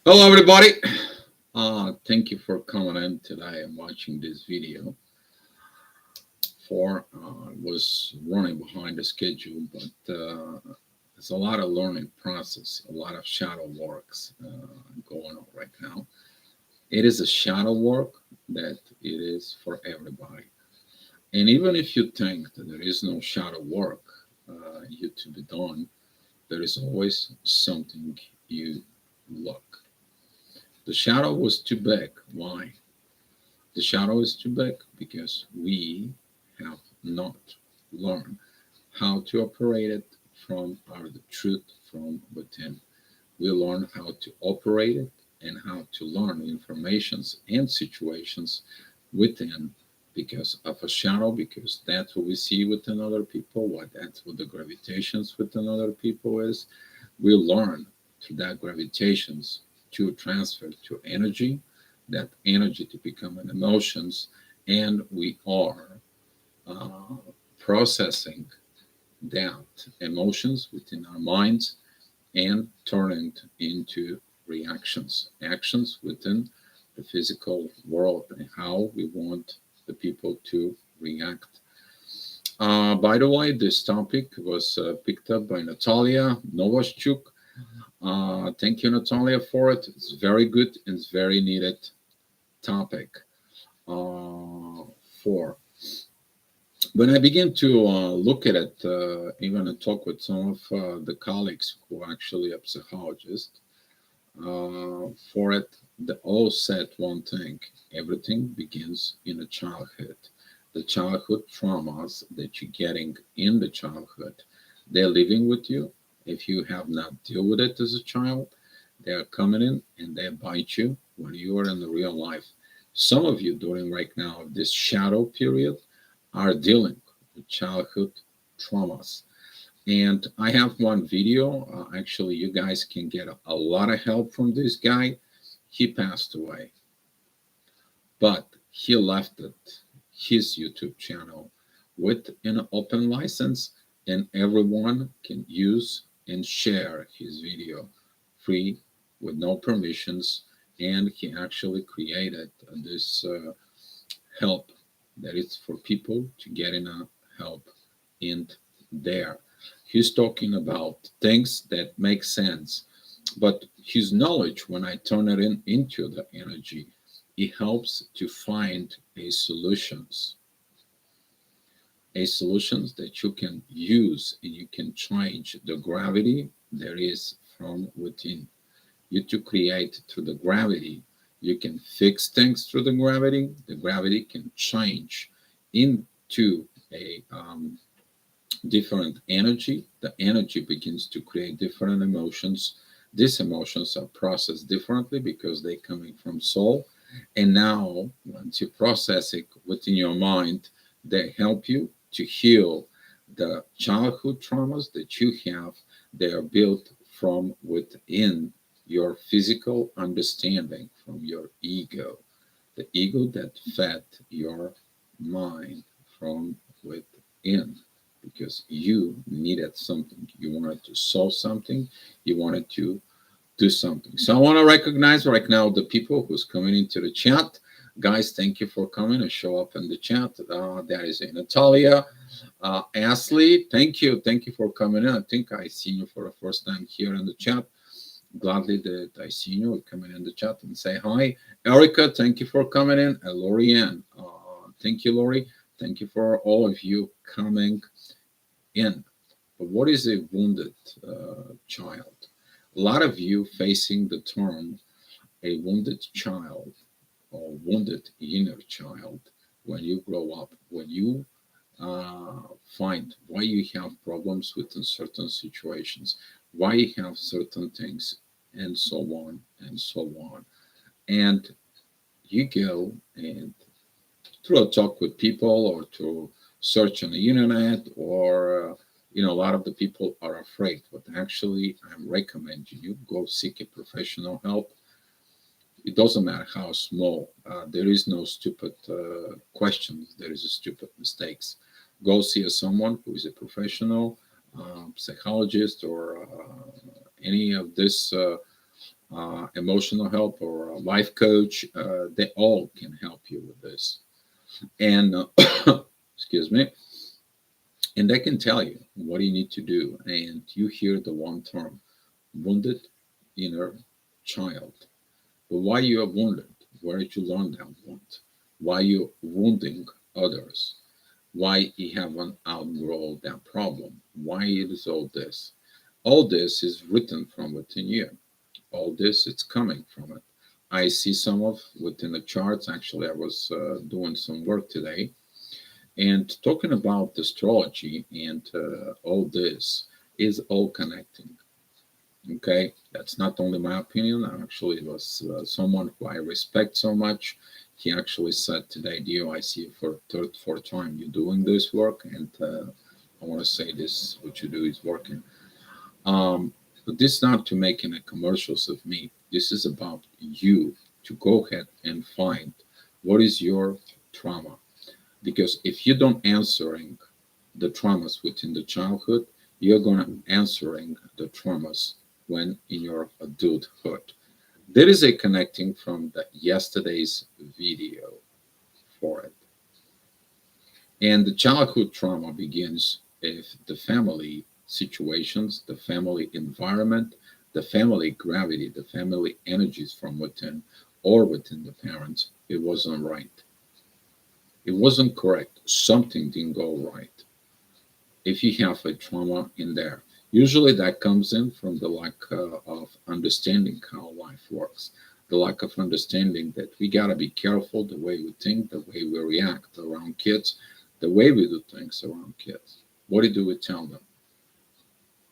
Hello, everybody. Thank you for coming in today and watching this video. Was running behind the schedule, but it's a lot of learning process, a lot of shadow works going on right now. It is a shadow work that it is for everybody. And even if you think that there is no shadow work yet to be done, there is always something you look. The shadow was too big. Why? The shadow is too big because we have not learned how to operate it from our the truth from within. We learn how to operate it and how to learn informations and situations within because of a shadow, because that's what we see within other people, what that's what the gravitations within other people is. We learn through that gravitations to transfer to energy, that energy to become an emotions, and we are uh, processing that emotions within our minds and turning into reactions, actions within the physical world and how we want the people to react. By the way, this topic was picked up by Natalia Novashchuk. Thank you, Natalia, for it. It's very good and it's very needed topic. For when I begin to look at it, even talk with some of the colleagues who are actually a psychologist, for it, they all said one thing: everything begins in the childhood. The childhood traumas that you're getting in the childhood, they're living with you. If you have not dealt with it as a child, they are coming in and they bite you when you are in the real life. Some of you during right now this shadow period are dealing with childhood traumas. And I have one video. Actually, you guys can get a lot of help from this guy. He passed away, but he left it, his YouTube channel, with an open license, and everyone can use and share his video free with no permissions. And he actually created this help that is for people to get in a help in there. He's talking about things that make sense, but his knowledge, when I turn it into the energy, it helps to find a solutions that you can use and you can change the gravity there is from within you to create through the gravity. You can fix things through the gravity can change into a different energy. The energy begins to create different emotions. These emotions are processed differently because they're coming from soul. And now, once you process it within your mind, they help you to heal the childhood traumas that you have. They are built from within your physical understanding, from your ego, the ego that fed your mind from within because you needed something. You wanted to solve something. You wanted to do something. So I want to recognize right now the people who's coming into the chat. Guys, thank you for coming and show up in the chat. That is Natalia. Ashley, thank you. Thank you for coming in. I think I seen you for the first time here in the chat. Gladly that I see you coming in the chat and say hi. Erica, thank you for coming in. And Lorianne, thank you, Lori. Thank you for all of you coming in. But what is a wounded child? A lot of you facing the term a wounded child or wounded inner child when you grow up, when you find why you have problems with certain situations, why you have certain things, and so on and so on. And you go and through a talk with people or to search on the internet or a lot of the people are afraid, but actually I'm recommending you go seek a professional help. It doesn't matter how small. There is no stupid questions. There is a stupid mistakes. Go see someone who is a professional psychologist or any of this emotional help or a life coach, they all can help you with this. And excuse me, and they can tell you what you need to do. And you hear the one term, wounded inner child. But why you are wounded? Where did you learn that wound? Why you wounding others? Why you haven't outgrown that problem? Why it is all this? All this is written from within you. All this it's coming from it. I see some of within the charts. Actually, I was doing some work today and talking about astrology and all this is all connecting. Okay, that's not only my opinion. Actually, it was someone who I respect so much. He actually said today, Dio, I see you for third, fourth time you doing this work, and I want to say this: what you do is working. But this is not to make any commercials of me. This is about you to go ahead and find what is your trauma. Because if you don't answering the traumas within the childhood, you're gonna answering the traumas when in your adulthood. There is a connecting from the yesterday's video for it. And the childhood trauma begins if the family situations, the family environment, the family gravity, the family energies from within or within the parents, it wasn't right. It wasn't correct. Something didn't go right. If you have a trauma in there, usually that comes in from the lack of understanding how life works, the lack of understanding that we got to be careful the way we think, the way we react around kids, the way we do things around kids. What do we tell them?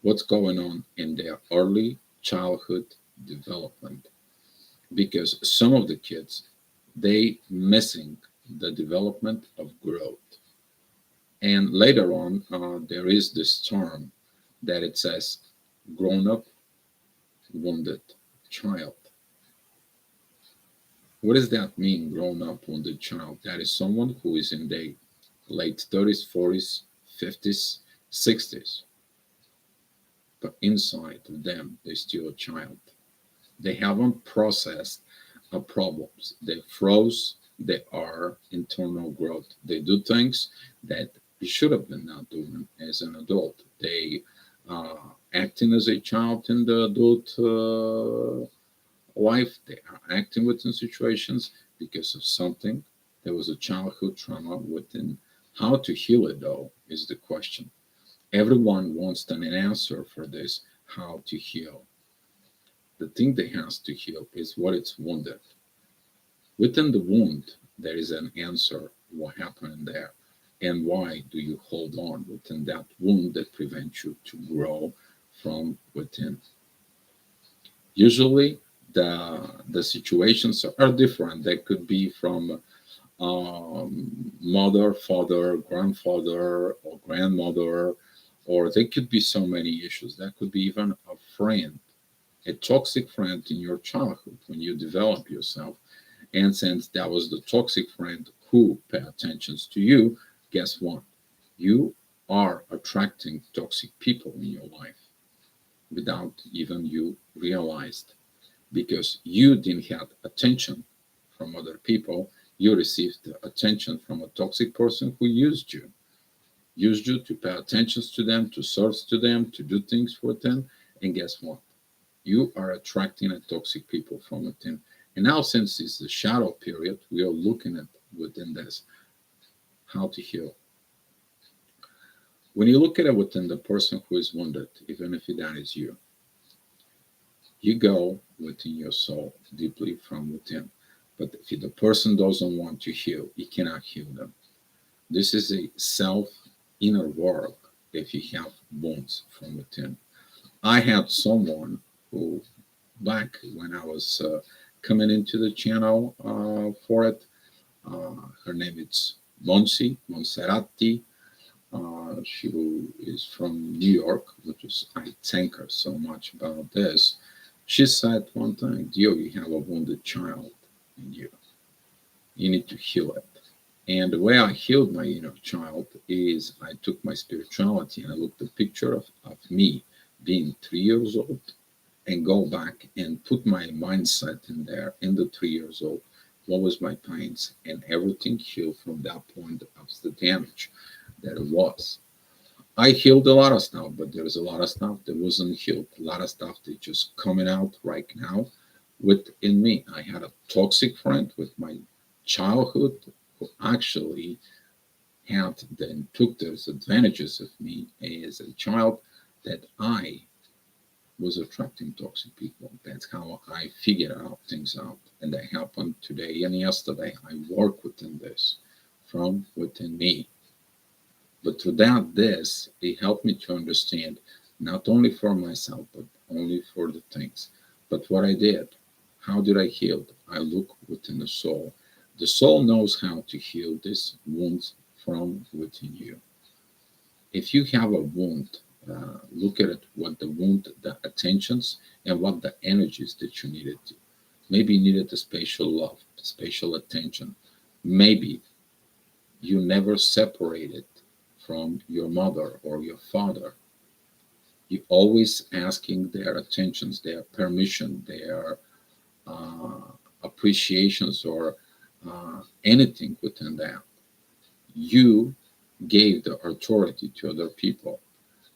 What's going on in their early childhood development? Because some of the kids, they missing the development of growth. And later on, there is this term that it says grown up wounded child. What does that mean, grown up wounded child? That is someone who is in their late 30s, 40s, 50s, 60s, but inside of them, they're still a child. They haven't processed problems. They froze. They are internal growth. They do things that you should have been not doing as an adult. They acting as a child in the adult life. They are acting within situations because of something. There was a childhood trauma within. How to heal it, though, is the question. Everyone wants an answer for this. How to heal? The thing that has to heal is what it's wounded. Within the wound, there is an answer. What happened there? And why do you hold on within that wound that prevents you to grow from within? Usually, the situations are different. They could be from mother, father, grandfather, or grandmother, or there could be so many issues. That could be even a friend, a toxic friend in your childhood when you develop yourself. And since that was the toxic friend who paid attention to you, guess what? You are attracting toxic people in your life without even you realized because you didn't have attention from other people. You received attention from a toxic person who used you to pay attention to them, to search to them, to do things for them. And guess what? You are attracting a toxic people from within. And now, since it's the shadow period, we are looking at within this how to heal. When you look at it within the person who is wounded, even if that is you, you go within your soul deeply from within. But if the person doesn't want to heal, you cannot heal them. This is a self inner work if you have wounds from within. I had someone who, back when I was coming into the channel for it, her name is Monserrati. She is from New York, which is, I thank her so much about this. She said one thing, Dio, you have a wounded child in you. You need to heal it. And the way I healed my inner child is I took my spirituality and I looked at a picture of me being 3 years old and go back and put my mindset in there in the 3 years old. What was my pains? And everything healed from that point of the damage that it was. I healed a lot of stuff, but there's a lot of stuff that wasn't healed. A lot of stuff that just coming out right now within me. I had a toxic friend with my childhood who actually had then took those advantages of me as a child that I was attracting toxic people. That's how I figured out things out. And that happened today and yesterday. I work within this from within me. But without this, it helped me to understand not only for myself, but only for the things. But what I did, how did I heal? I look within the soul. The soul knows how to heal these wounds from within you. If you have a wound, look at it, what the wound, the attentions, and what the energies that you needed. Maybe you needed a spatial love, spatial attention. Maybe you never separated from your mother or your father. You always asking their attentions, their permission, their uh, appreciations, or anything within that. You gave the authority to other people.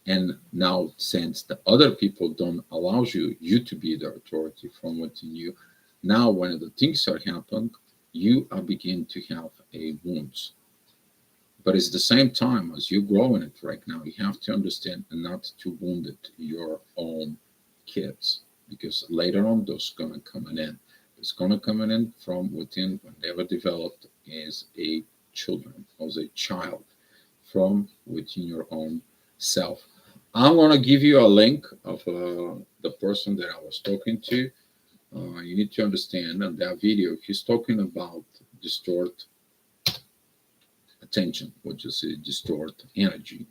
And now, since the other people don't allow you to be the authority from within you, now when the things are happening, you are begin to have a wounds. But it's the same time as you grow in it right now, you have to understand not to wound it your own kids, because later on those gonna coming in. It's gonna coming in from within when they were developed as a children, as a child, from within your own self. I'm gonna give you a link of the person that I was talking to. You need to understand that that video, he's talking about distort attention, which is a distort energy.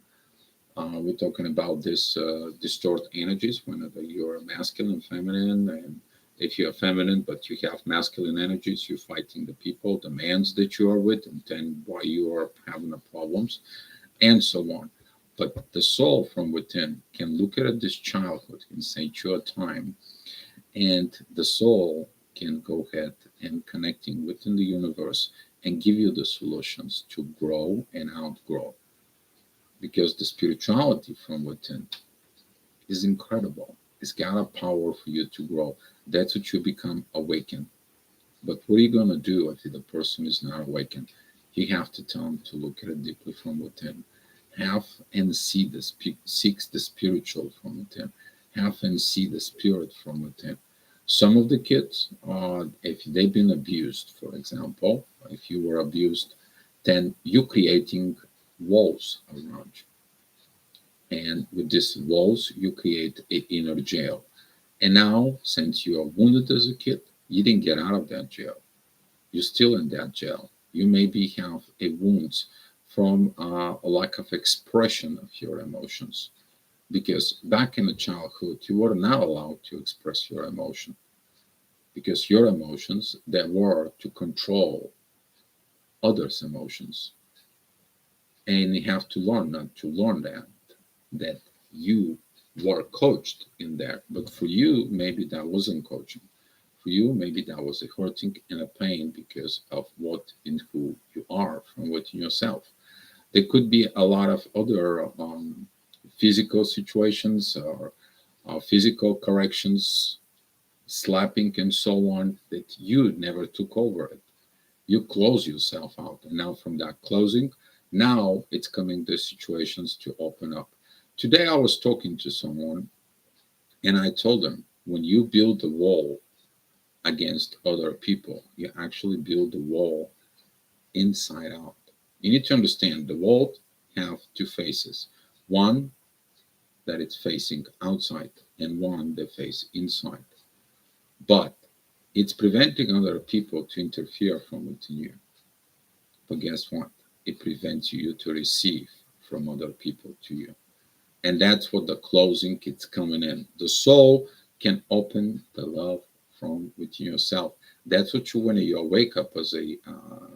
We're talking about this distort energies whenever you're masculine, feminine, and if you're feminine but you have masculine energies, you're fighting the people, the mans that you are with, and then why you are having the problems, and so on. But the soul from within can look at this childhood and say, "Your time," and the soul can go ahead and connecting within the universe and give you the solutions to grow and outgrow, because the spirituality from within is incredible. It's got a power for you to grow. That's what you become awakened. But what are you going to do if the person is not awakened? You have to tell them to look at it deeply from within. Have and see the seeks the spiritual from within. Have and see the spirit from within. Some of the kids, if they've been abused, for example, if you were abused, then you're creating walls around you. And with these walls, you create an inner jail. And now, since you are wounded as a kid, you didn't get out of that jail. You're still in that jail. You maybe have a wound from a lack of expression of your emotions. Because back in the childhood, you were not allowed to express your emotion. Because your emotions, they were to control others' emotions. And you have to learn not to learn that you were coached in there. But for you, maybe that wasn't coaching. For you, maybe that was a hurting and a pain because of what and who you are from within yourself. There could be a lot of other physical situations or physical corrections, slapping and so on, that you never took over it. You close yourself out. And now from that closing, now it's coming the situations to open up. Today I was talking to someone and I told them, when you build a wall against other people, you actually build the wall inside out. You need to understand the wall have two faces. One that it's facing outside and one that face inside. But it's preventing other people to interfere from within you. But guess what? It prevents you to receive from other people to you. And that's what the closing is coming in. The soul can open the love from within yourself. That's what you, when you wake up as a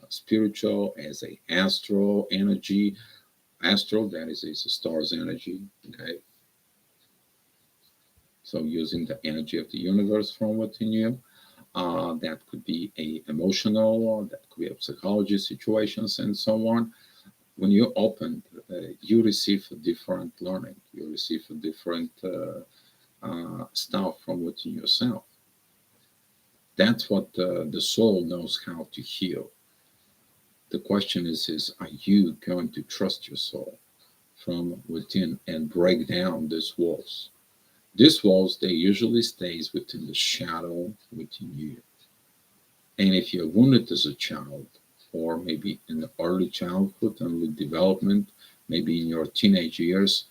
spiritual, as a astral energy. Astral, that is a star's energy. Okay, So using the energy of the universe from within you, that could be a emotional, or that could be a psychology situations and so on. When you open, you receive a different learning. You receive a different stuff from within yourself. That's what the soul knows how to heal. The question is are you going to trust your soul from within and break down these walls? These walls, they usually stays within the shadow within you. And if you're wounded as a child, or maybe in the early childhood and with development, maybe in your teenage years,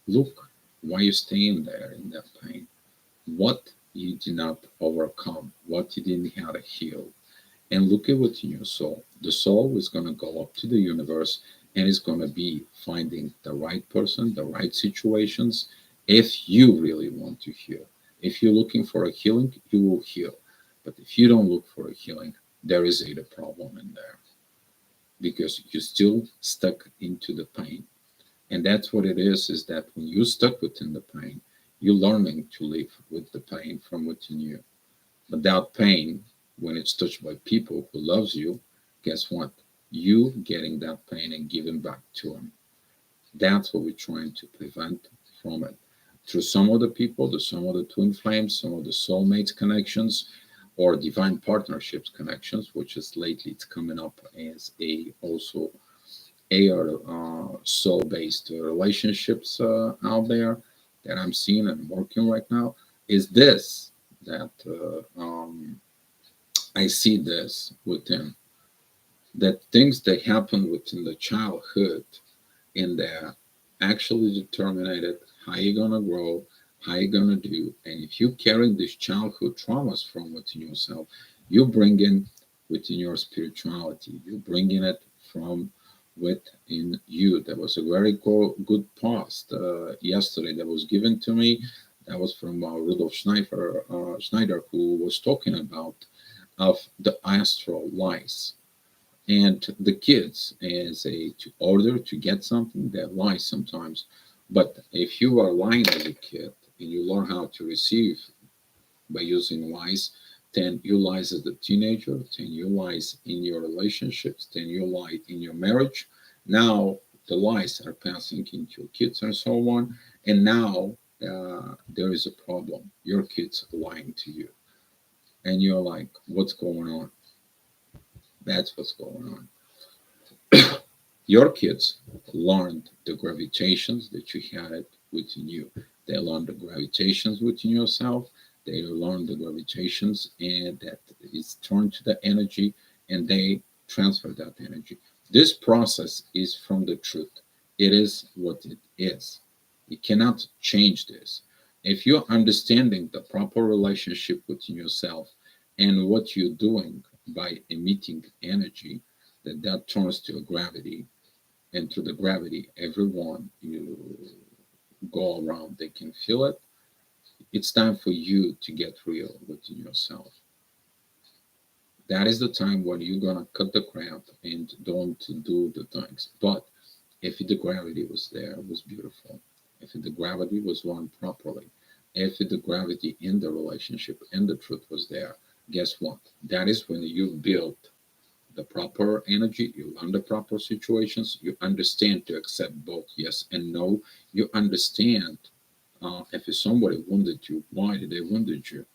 look why you're staying there in that pain. What you did not overcome, what you didn't have to heal. And look at what's in your soul. The soul is going to go up to the universe and is going to be finding the right person, the right situations, if you really want to heal. If you're looking for a healing, you will heal. But if you don't look for a healing, there is a problem in there because you're still stuck into the pain. And that's what it is that when you're stuck within the pain, you're learning to live with the pain from within you. Without pain, when it's touched by people who loves you, guess what? You getting that pain and giving back to them. That's what we're trying to prevent from it. Through some of the people, some of the twin flames, some of the soulmates connections, or divine partnerships connections, which is lately it's coming up as a also a soul-based relationships out there that I'm seeing and working right now. Is this that I see this within that things that happen within the childhood in there actually determined how you're gonna grow, how you're gonna do, and if you carry these childhood traumas from within yourself, you bring in within your spirituality, you bring in it from within you. There was a very good post yesterday that was given to me. That was from Rudolf Schneider, who was talking about of the astral lies. And the kids, as a to order to get something, they lie sometimes. But if you are lying as a kid and you learn how to receive by using lies, then you lies as a teenager, then you lies in your relationships, then you lie in your marriage. Now the lies are passing into your kids and so on. And now there is a problem. Your kids are lying to you. And you're like, what's going on? That's what's going on. Your kids learned the gravitations that you had within you. They learned the gravitations within yourself. They learned the gravitations, and that is turned to the energy, and they transfer that energy. This process is from the truth. It is what it is. You cannot change this. If you're understanding the proper relationship within yourself and what you're doing by emitting energy, that turns to a gravity, and through the gravity, everyone you go around, they can feel it. It's time for you to get real within yourself. That is the time when you're gonna cut the crap and don't do the things. But if the gravity was there, it was beautiful. If the gravity was run properly, if the gravity in the relationship and the truth was there, guess what? That is when you build the proper energy, you learn the proper situations, you understand to accept both yes and no. You understand if somebody wounded you, why did they wounded you?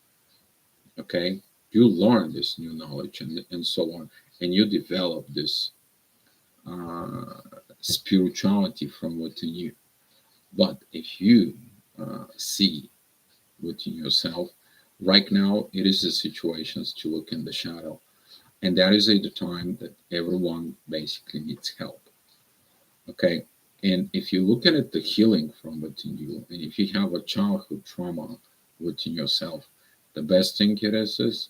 Okay, you learn this new knowledge and so on, and you develop this uh, spirituality from within you. But if you see within yourself, right now it is the situations to look in the shadow. And that is at the time that everyone basically needs help. Okay. And if you look at it, the healing from within you, and if you have a childhood trauma within yourself, the best thing it is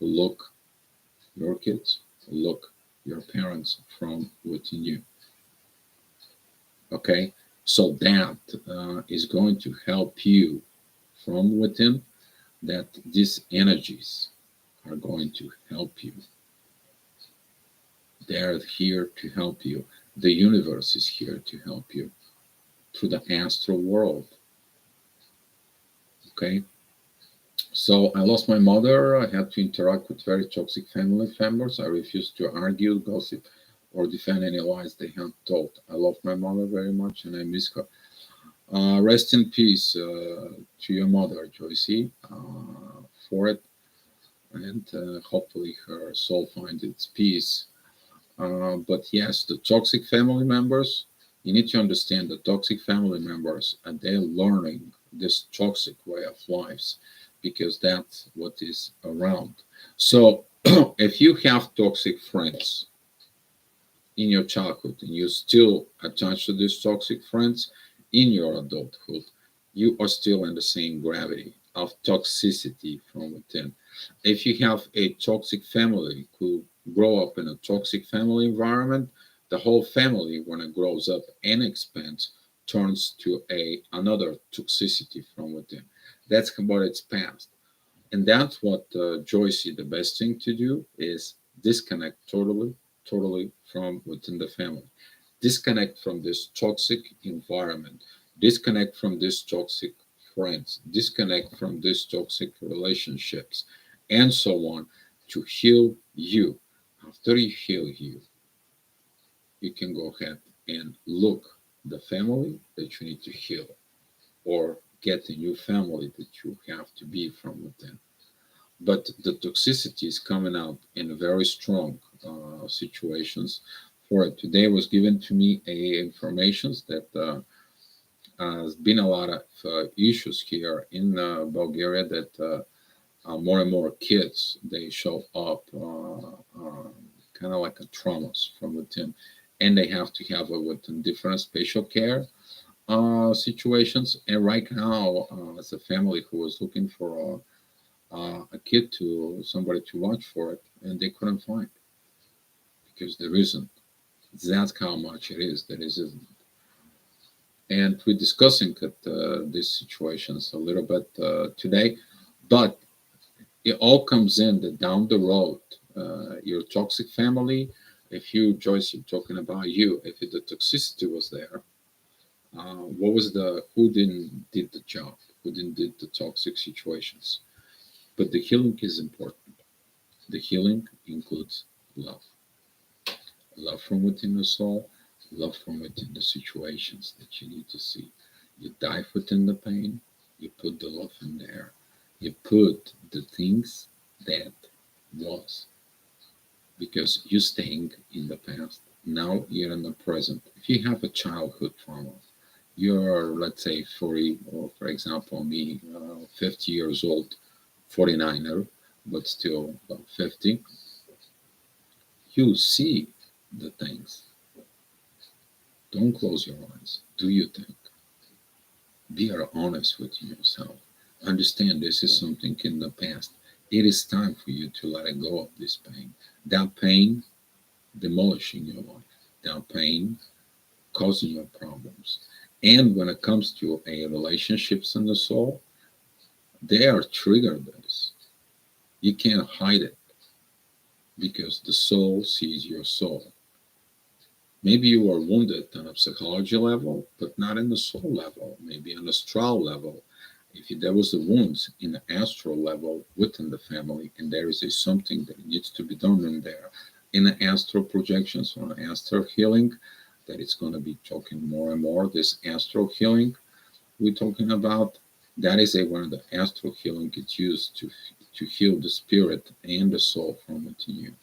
look your kids, look your parents from within you. Okay. So that is going to help you from within, that these energies are going to help you. They're here to help you. The universe is here to help you through the astral world. Okay. So I lost my mother. I had to interact with very toxic family members. I refused to argue, gossip, or defend any lies they had told. I love my mother very much and I miss her. Rest in peace to your mother, Joycey, for it. And hopefully her soul finds its peace. But yes, the toxic family members, you need to understand the toxic family members and they're learning this toxic way of lives because that's what is around. So if you have toxic friends in your childhood and you're still attached to these toxic friends in your adulthood, you are still in the same gravity of toxicity from within. If you have a toxic family who grow up in a toxic family environment, the whole family, when it grows up and expands, turns to a another toxicity from within. That's about its past. And that's what Joyce, the best thing to do is disconnect totally from within the family. Disconnect from this toxic environment. Disconnect from this toxic friends. Disconnect from these toxic relationships, and so on to heal you. After you heal you, you can go ahead and look the family that you need to heal or get a new family that you have to be from within. But the toxicity is coming out in very strong situations. For it today was given to me a informations that has been a lot of issues here in Bulgaria that more and more kids they show up kind of like a traumas from within, and they have to have a within different special care situations. And right now, as a family who was looking for a kid to somebody to watch for it, and they couldn't find because there isn't. That's how much it is. There isn't. And we're discussing these situations a little bit today, but it all comes in that down the road, your toxic family. If you, Joyce, you're talking about you. If the toxicity was there, what was the who didn't did the job? Who didn't did the toxic situations? But the healing is important. The healing includes love. Love from within the soul, love from within the situations that you need to see. You dive within the pain, you put the love in there. You put the things that was because you're staying in the past. Now you're in the present. If you have a childhood trauma, you're, let's say, 40, or for example, me, 50 years old, 49er, but still about 50, you see the things. Don't close your eyes. Do you think? Be honest with yourself. Understand this is something in the past. It is time for you to let go of this pain. That pain demolishing your life. That pain causing you problems. And when it comes to a relationships in the soul, they are triggered this. You can't hide it because the soul sees your soul. Maybe you are wounded on a psychology level, but not in the soul level, maybe on the astral level. If there was a wound in the astral level within the family, and there is something that needs to be done in there, in the astral projections or astral healing, that it's going to be talking more and more. This astral healing we're talking about, that is one of the astral healing it's used to heal the spirit and the soul from within you.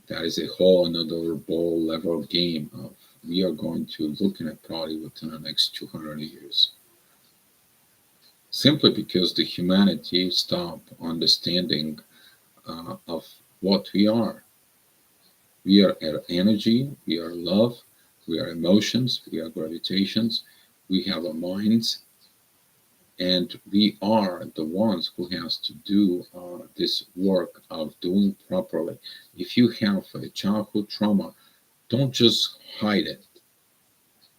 That is a whole another ball level game of we are going to looking at probably within the next 200 years. Simply because the humanity stopped understanding of what we are. We are energy, we are love, we are emotions, we are gravitations, we have our minds, and we are the ones who has to do this work of doing properly. If you have a childhood trauma, don't just hide it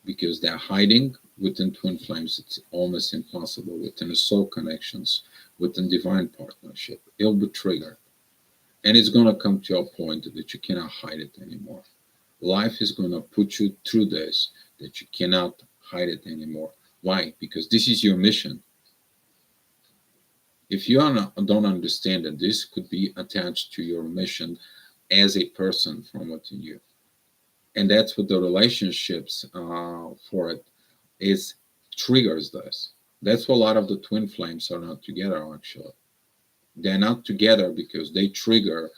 because that hiding within twin flames it's almost impossible within the soul connections, within divine partnership. It'll be triggered. And it's gonna come to a point that you cannot hide it anymore. Life is gonna put you through this that you cannot hide it anymore. Why? Because this is your mission. If you don't understand that this could be attached to your mission as a person from within you, and that's what the relationships for it is triggers this. That's why a lot of the twin flames are not together actually. They're not together because they trigger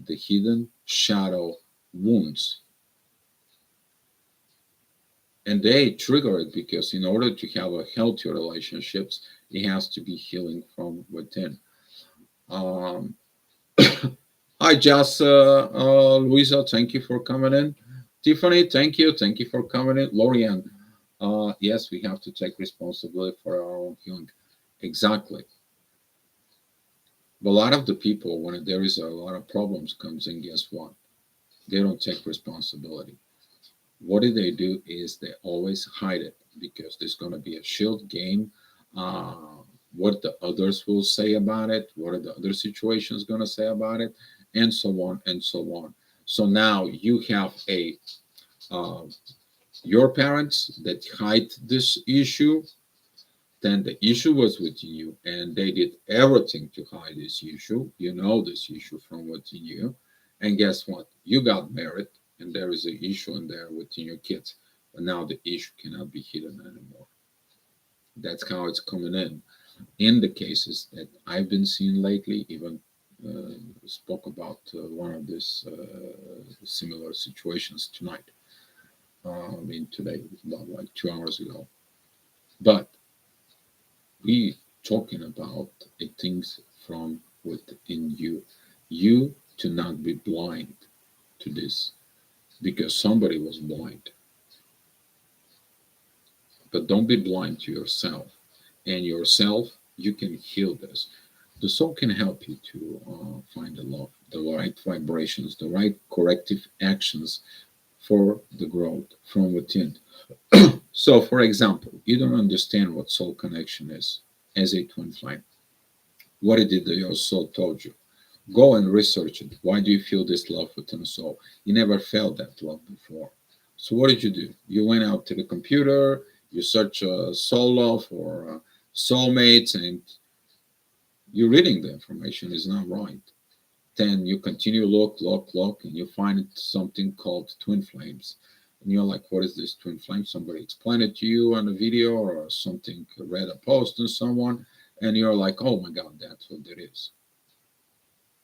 the hidden shadow wounds. And they trigger it because in order to have a healthy relationships, it has to be healing from within. Um, Hi, Jas, Louisa, thank you for coming in. Tiffany, thank you. Thank you for coming in. Lorian, yes, we have to take responsibility for our own healing. Exactly. But a lot of the people, when there is a lot of problems comes in, guess what? They don't take responsibility. What do they do is they always hide it because there's going to be a shield game. Uh, what the others will say about it, what are the other situations going to say about it, and so on and so on. So now you have a uh, your parents that hide this issue, then the issue was within you, and they did everything to hide this issue. You know this issue from within you, and guess what? You got married, and there is an issue in there within your kids, but now the issue cannot be hidden anymore. That's how it's coming in. In the cases that I've been seeing lately, even spoke about one of these similar situations tonight. I mean, today, about like 2 hours ago. But we talking about things from within you. You to not be blind to this because somebody was blind. But don't be blind to yourself. And yourself, you can heal this. The soul can help you to find the love, the right vibrations, the right corrective actions for the growth from within. So, for example, you don't understand what soul connection is as a twin flame. What it did your soul told you. Go and research it. Why do you feel this love within the soul? You never felt that love before. So what did you do? You went out to the computer, you search soul love or soulmates, and you're reading the information is not right. Then you continue look, and you find something called twin flames. And you're like, what is this twin flame? Somebody explained it to you on a video or something, read a post on someone, and you're like, oh my God, that's what it is.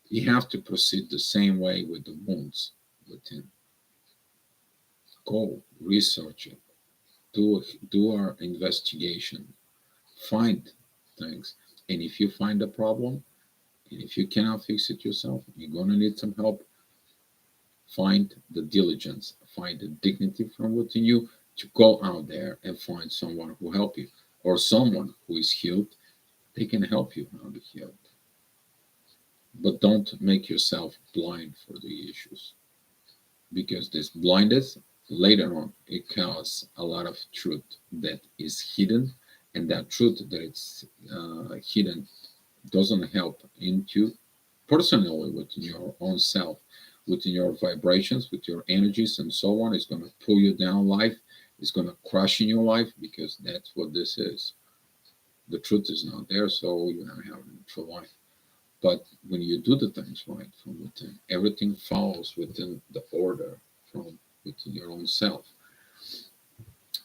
You have to proceed the same way with the wounds within. Go research it. Do our investigation. Find things. And if you find a problem, and if you cannot fix it yourself, you're gonna need some help. Find the diligence, find the dignity from within you to go out there and find someone who help you, or someone who is healed. They can help you how to heal. But don't make yourself blind for the issues. Because this blindness later on it causes a lot of truth that is hidden, and that truth that it's hidden doesn't help into personally within your own self, within your vibrations, with your energies and so on. It's going to pull you down life. It's going to crush in your life because that's what this is. The truth is not there, so you're not having a neutral life. But when you do the things right from within, everything falls within the order from within your own self.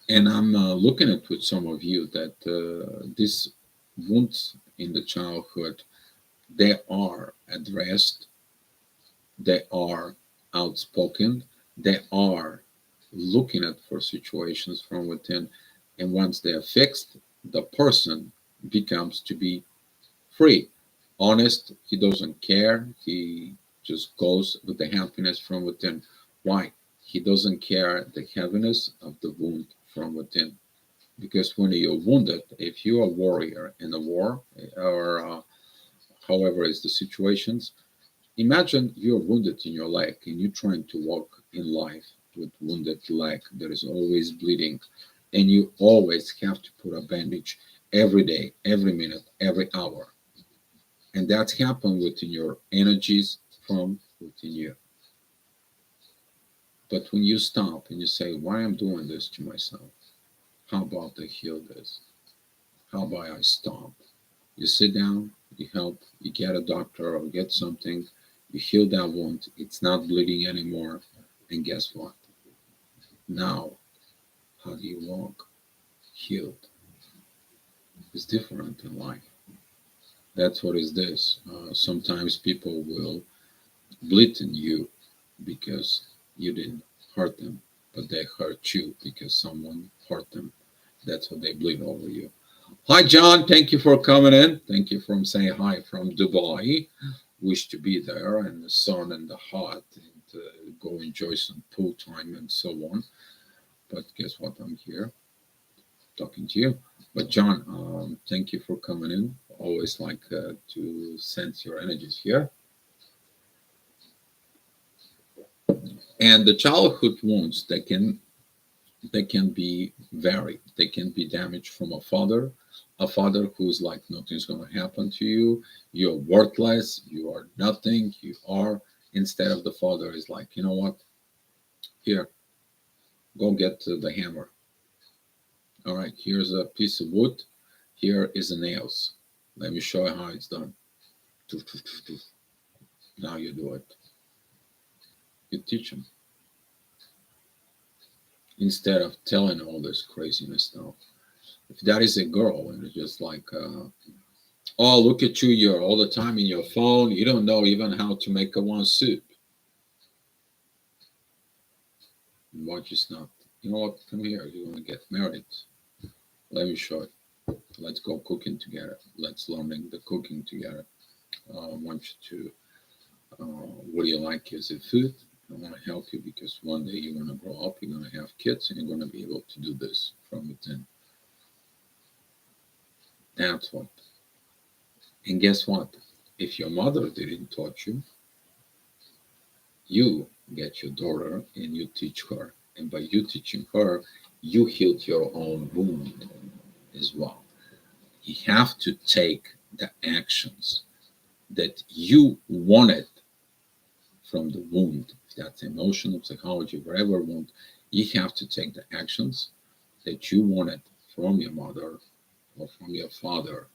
And I'm looking at with some of you that these wounds in the childhood, they are addressed, they are outspoken, they are looking at for situations from within. And once they are fixed, the person becomes to be free, honest. He doesn't care. He just goes with the happiness from within. Why? He doesn't care the heaviness of the wound from within. Because when you're wounded, if you're a warrior in a war, or however is the situations, imagine you're wounded in your leg and you're trying to walk in life with wounded leg. There is always bleeding, and you always have to put a bandage every day, every minute, every hour. And that's happened within your energies from within you. But when you stop and you say, why I'm doing this to myself? How about I heal this? How about I stop? You sit down, You help, you get a doctor or get something, you heal that wound, it's not bleeding anymore. And guess what? Now, how do you walk? Healed. It's different in life. That's what is this. Sometimes people will bleed in you because you didn't hurt them, but they hurt you because someone hurt them. That's what they bleed over you. Hi, John. Thank you for coming in. Thank you for saying hi from Dubai. Wish to be there and the sun and the hot and go enjoy some pool time and so on. But guess what? I'm here talking to you. But John, thank you for coming in. Always like to sense your energies here. And the childhood wounds they can be varied. They can be damaged from a father who's like nothing's gonna happen to you. You're worthless. You are nothing. You are. Instead of the father is like, you know what? Here, go get the hammer. All right, here's a piece of wood. Here is the nails. Let me show you how it's done. Now you do it. You teach them instead of telling all this craziness now. If that is a girl and it's just like, oh, look at you, you're all the time in your phone. You don't know even how to make a one soup. Why just not? You know what? Come here. You want to get married? Let me show you. Let's go cooking together. Let's learning the cooking together. I want you to. What do you like as a food? I want to help you because one day you're going to grow up, you're going to have kids, and you're going to be able to do this from within. That's what. And guess what? If your mother didn't taught you, you get your daughter and you teach her. And by you teaching her, you healed your own wound as well. You have to take the actions that you wanted from the wound. If that's emotional, psychology, whatever wound, you have to take the actions that you wanted from your mother or from your father.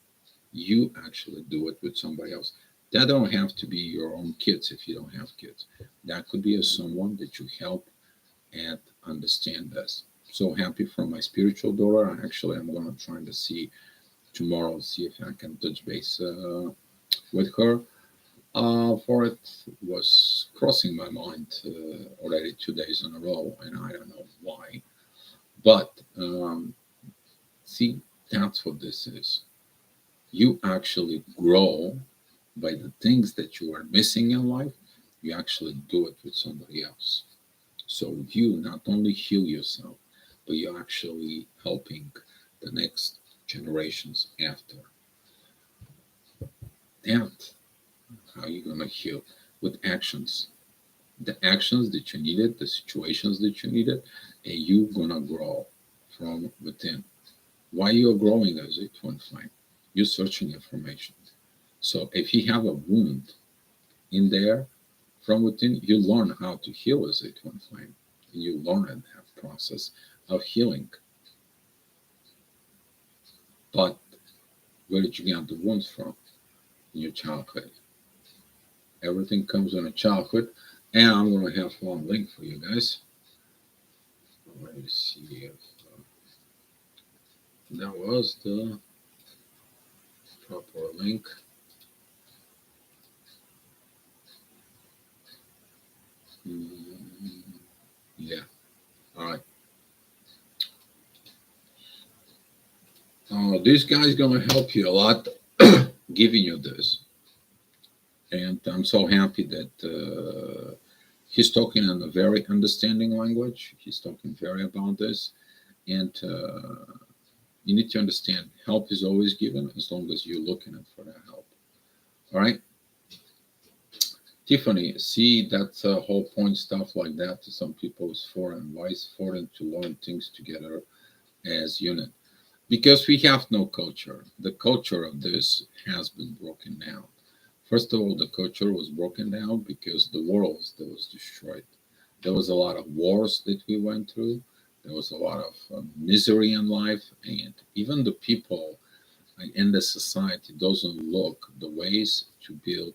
You actually do it with somebody else. That don't have to be your own kids if you don't have kids. That could be a someone that you help and understand this. So happy for my spiritual daughter. Actually, I'm gonna try to see tomorrow, see if I can touch base with her. For it was crossing my mind already 2 days in a row, and I don't know why. But see, that's what this is. You actually grow by the things that you are missing in life. You actually do it with somebody else. So you not only heal yourself, but you're actually helping the next generations after. That how you gonna heal with actions. The actions that you needed, the situations that you needed, and you gonna grow from within. Why you're growing as a twin flame? You're searching information. So if you have a wound in there from within, you learn how to heal as a twin flame. You learn that process of healing. But where did you get the wounds from? In your childhood. Everything comes in a childhood. And I'm going to have one link for you guys. Let me see if that was the proper link. Mm, yeah. All right. This guy's going to help you a lot, giving you this. And I'm so happy that he's talking in a very understanding language. He's talking very about this. And you need to understand help is always given as long as you're looking for that help. All right. Tiffany, see that's a whole point stuff like that to some people is foreign. Why is foreign to learn things together as unit? Because we have no culture. The culture of this has been broken down. First of all, the culture was broken down because the world that was destroyed. There was a lot of wars that we went through. There was a lot of misery in life, and even the people and the society doesn't look the ways to build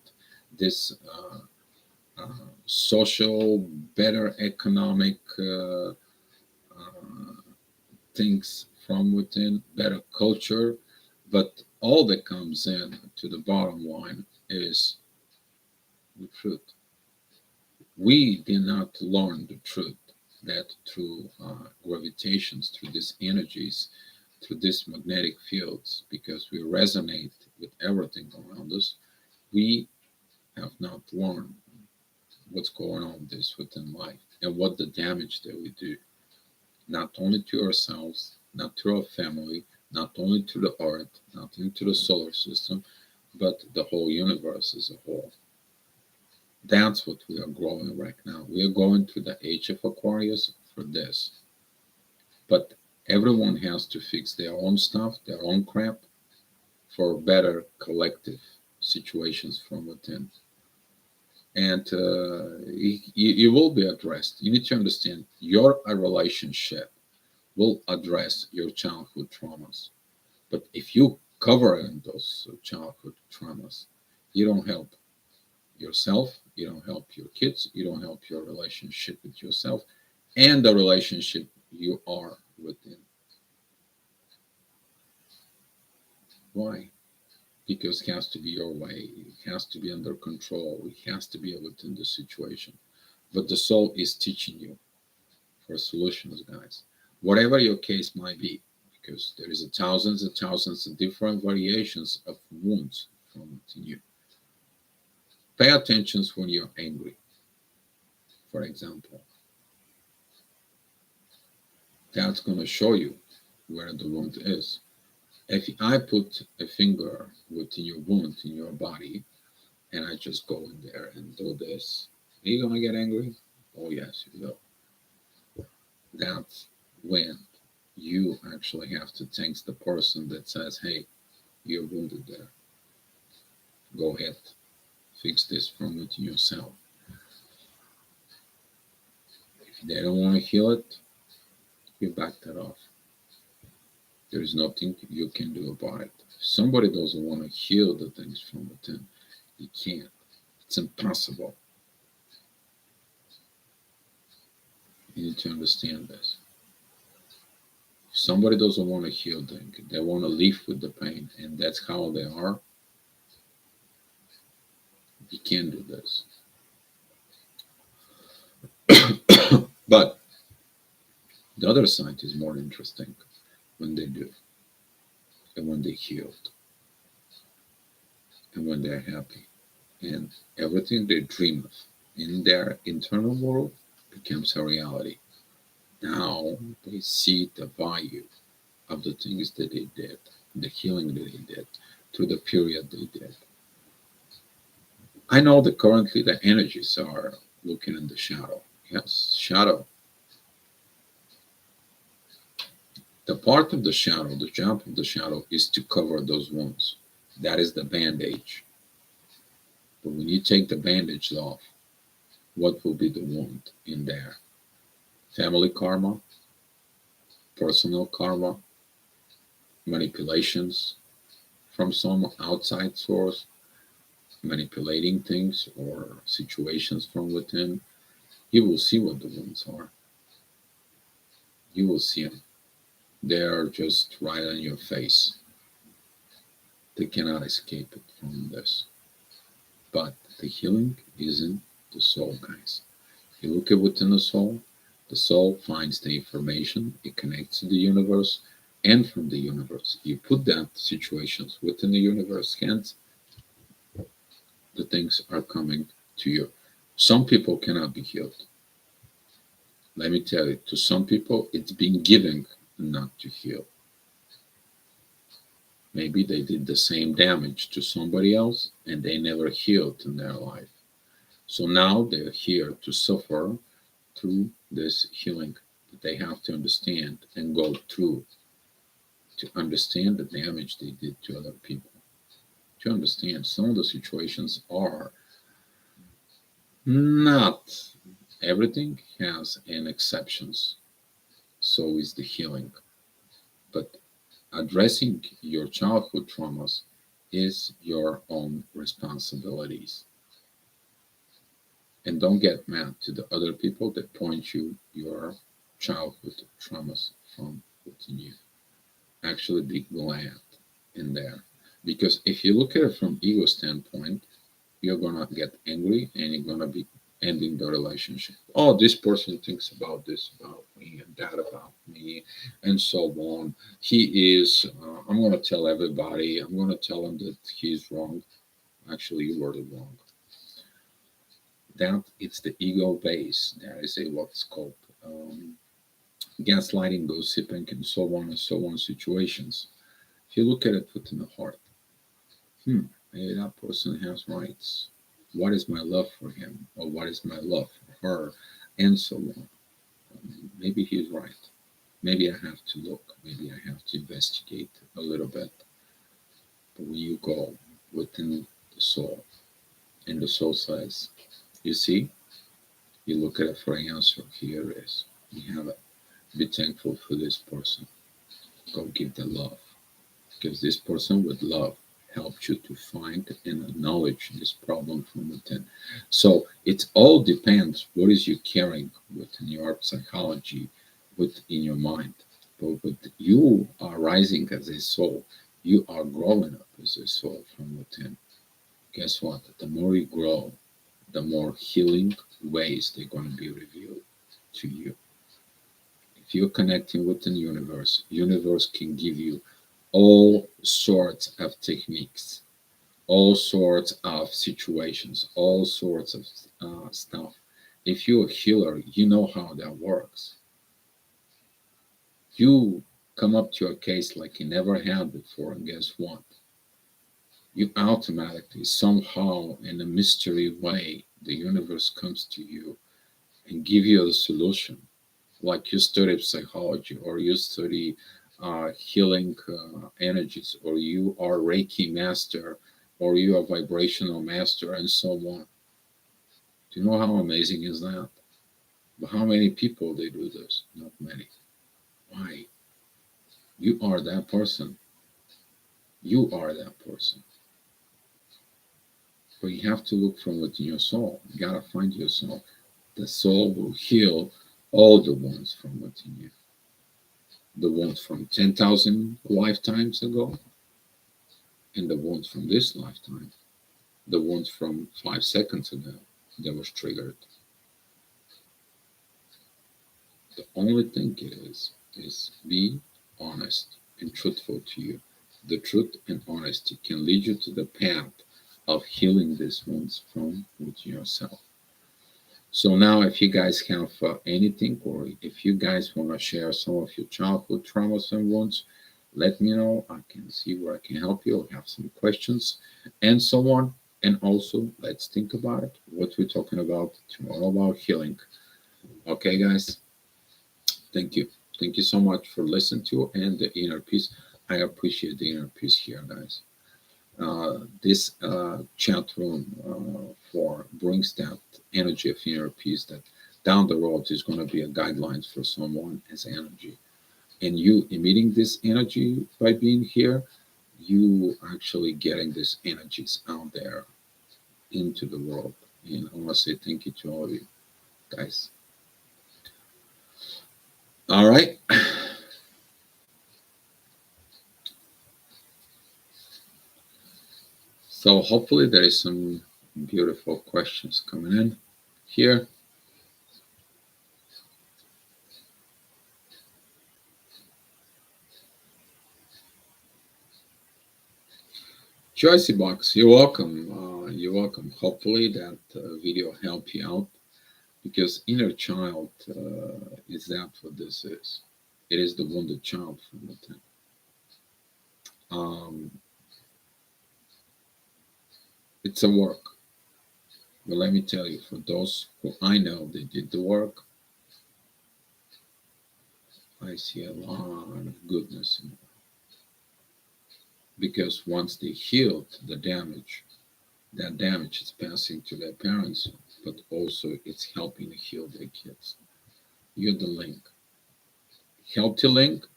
this social, better economic things from within, better culture, but all that comes in to the bottom line is the truth. We did not learn the truth that through gravitations, through these energies, through these magnetic fields, because we resonate with everything around us, we have not learned what's going on this within life and what the damage that we do, not only to ourselves, not to our family, not only to the earth, not only to the solar system, but the whole universe as a whole. That's what we are growing right now. We are going through the age of Aquarius for this. But everyone has to fix their own stuff, their own crap, for better collective situations from within. And it will be addressed. You need to understand your relationship will address your childhood traumas. But if you cover in those childhood traumas, you don't help yourself, you don't help your kids, you don't help your relationship with yourself and the relationship you are within. Why? Because it has to be your way, it has to be under control, it has to be within the situation. But the soul is teaching you for solutions, guys. Whatever your case might be, because there is a thousands and thousands of different variations of wounds from within you. Pay attention when you're angry, for example. That's going to show you where the wound is. If I put a finger within your wound in your body and I just go in there and do this, are you going to get angry? Oh, yes, you will. That's when you actually have to thank the person that says, hey, you're wounded there. Go ahead, fix this from within yourself. If they don't want to heal it, you back that off. There is nothing you can do about it. If somebody doesn't want to heal the things from within, you can't. It's impossible. You need to understand this. If somebody doesn't want to heal them, they want to live with the pain, and that's how they are, you can't do this. But the other side is more interesting when they do, and when they healed, and when they're happy, and everything they dream of in their internal world becomes a reality. Now they see the value of the things that they did, the healing that they did, through the period they did. I know that currently the energies are looking in the shadow. Yes, shadow. The part of the shadow, the job of the shadow is to cover those wounds. That is the bandage. But when you take the bandage off, what will be the wound in there? Family karma, personal karma, manipulations from some outside source, manipulating things or situations from within. You will see what the wounds are. You will see them. They are just right on your face. They cannot escape it from this. But the healing is in the soul, guys. You look at within the soul finds the information, it connects to the universe, and from the universe, you put that situations within the universe, hence the things are coming to you. Some people cannot be healed. Let me tell you, to some people, it's been given not to heal. Maybe they did the same damage to somebody else and they never healed in their life. So now they're here to suffer through this healing that they have to understand and go through to understand the damage they did to other people. To understand some of the situations are not everything has an exceptions. So is the healing. But Addressing your childhood traumas is your own responsibilities. And don't get mad to the other people that point you your childhood traumas from within you. Actually be glad in there. Because if you look at it from ego standpoint, you're gonna get angry and you're gonna be ending the relationship. Oh, this person thinks about this about me and that about me, and so on. He is. I'm gonna tell everybody. I'm gonna tell him that he's wrong. Actually, you were the wrong. That it's the ego base. That is a what's called gaslighting, gossiping, and so on situations. If you look at it within the heart, maybe that person has rights. What is my love for him, or what is my love for her, and so on. Maybe he's right. Maybe I have to look. Maybe I have to investigate a little bit. But when you go within the soul, and the soul says, you see, you look at it for an answer. Here it is. You have it. Be thankful for this person. Go give the love. Because this person with love helps you to find and acknowledge this problem from within. So it all depends what is you carrying within your psychology, within your mind. But with you are rising as a soul, you are growing up as a soul from within. Guess what? The more you grow, the more healing ways they're going to be revealed to you. If you're connecting with the universe can give you all sorts of techniques, all sorts of situations, all sorts of stuff. If you're a healer, you know how that works. You come up to a case like you never had before, and guess what? You automatically, somehow, in a mystery way, the universe comes to you and give you a solution. Like you study psychology, or you study healing energies, or you are Reiki master, or you are vibrational master, and so on. Do you know how amazing is that? But how many people they do this? Not many. Why? You are that person. You are that person. But you have to look from within your soul. You gotta find yourself. The soul will heal all the ones from within you. The ones from 10,000 lifetimes ago, and the ones from this lifetime, the ones from 5 seconds ago that was triggered. The only thing is be honest and truthful to you. The truth and honesty can lead you to the path of healing these wounds from within yourself. So now, if you guys have anything, or if you guys want to share some of your childhood traumas and wounds, let me know. I can see where I can help you, or have some questions, and so on. And also, let's think about it. What we're talking about tomorrow about healing. Okay, guys. Thank you. Thank you so much for listening to and the inner peace. I appreciate the inner peace here, guys. This chat room for brings that energy of inner peace that down the road is going to be a guidelines for someone as energy. And you emitting this energy by being here, you actually getting these energies out there into the world. And I want to say thank you to all of you guys. All right. So hopefully there is some beautiful questions coming in here. Joycey Box, you're welcome. You're welcome. Hopefully that video helped you out, because inner child is that what this is. It is the wounded child from within. It's a work. But let me tell you, for those who I know they did the work, I see a lot of goodness in it. Because once they healed the damage, that damage is passing to their parents, but also it's helping to heal their kids. You're the link. Healthy link,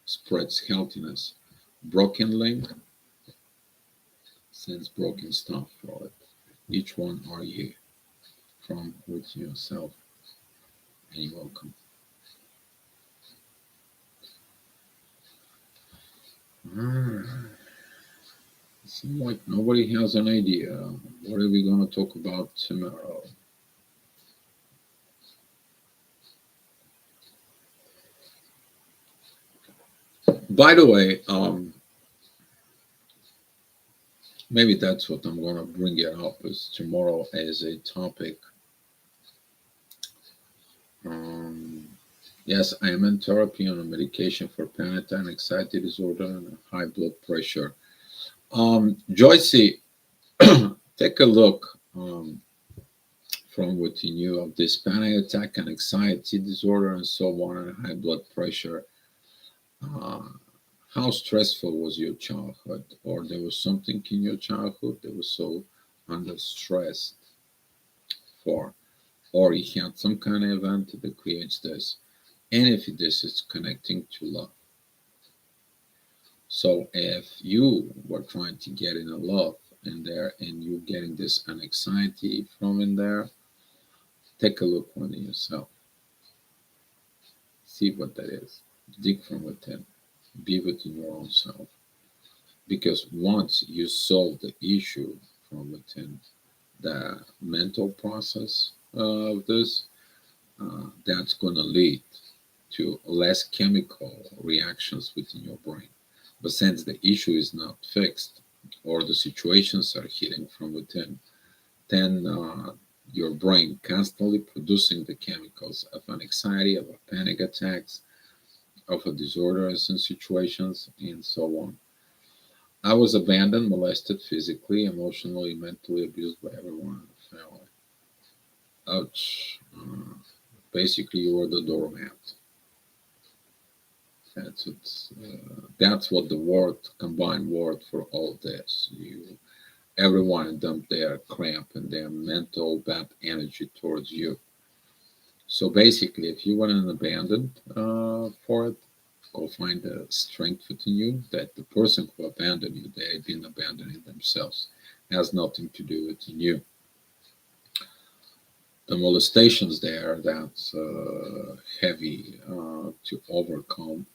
spreads healthiness. Broken link sends broken stuff for it. Each one are you from within yourself, and you're welcome. Ah, seems like nobody has an idea. What are we going to talk about tomorrow? By the way, maybe that's what I'm going to bring it up is tomorrow as a topic. Um, yes, I am in therapy on a medication for panic and anxiety disorder and high blood pressure. Joycey, take a look from within you of this panic attack and anxiety disorder and so on and high blood pressure. Uh, how stressful was your childhood? Or there was something in your childhood that was so under stress for? Or you had some kind of event that creates this? And if this is connecting to love. So if you were trying to get in a love in there and you're getting this anxiety from in there, take a look within yourself. See what that is. Dig from within. Be within your own self. Because once you solve the issue from within the mental process of this, that's going to lead to less chemical reactions within your brain. But since the issue is not fixed or the situations are hitting from within, then your brain constantly producing the chemicals of an anxiety, of a panic attacks, of a disorders and situations, and so on. I was abandoned, molested physically, emotionally, mentally abused by everyone in the family. Ouch. Basically, you were the doormat. That's it. That's what the word, combined word for all this. Everyone dumped their cramp and their mental bad energy towards you. So basically, if you want an abandoned for it, go find the strength within you that the person who abandoned you, they've been abandoning themselves. It has nothing to do with you. The molestations there, that's heavy to overcome.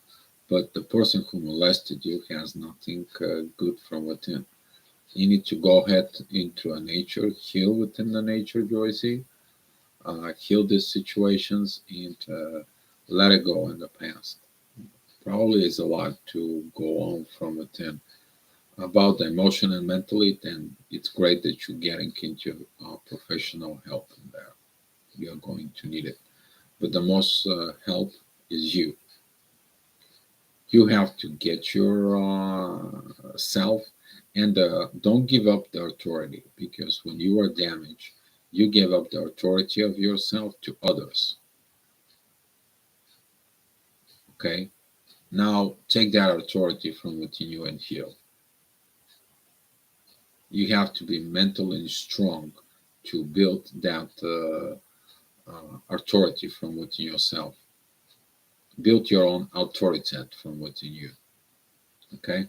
But the person who molested you has nothing good from within. You need to go ahead into a nature, heal within the nature, Joycey, heal these situations and let it go in the past. Probably is a lot to go on from within. About the emotion and mentally, then it's great that you're getting into professional help in there. You're going to need it. But the most help is you. You have to get your self and don't give up the authority because when you are damaged, you give up the authority of yourself to others. Okay? Now take that authority from within you and heal. You have to be mentally strong to build that authority from within yourself. Build your own authority from within you. Okay?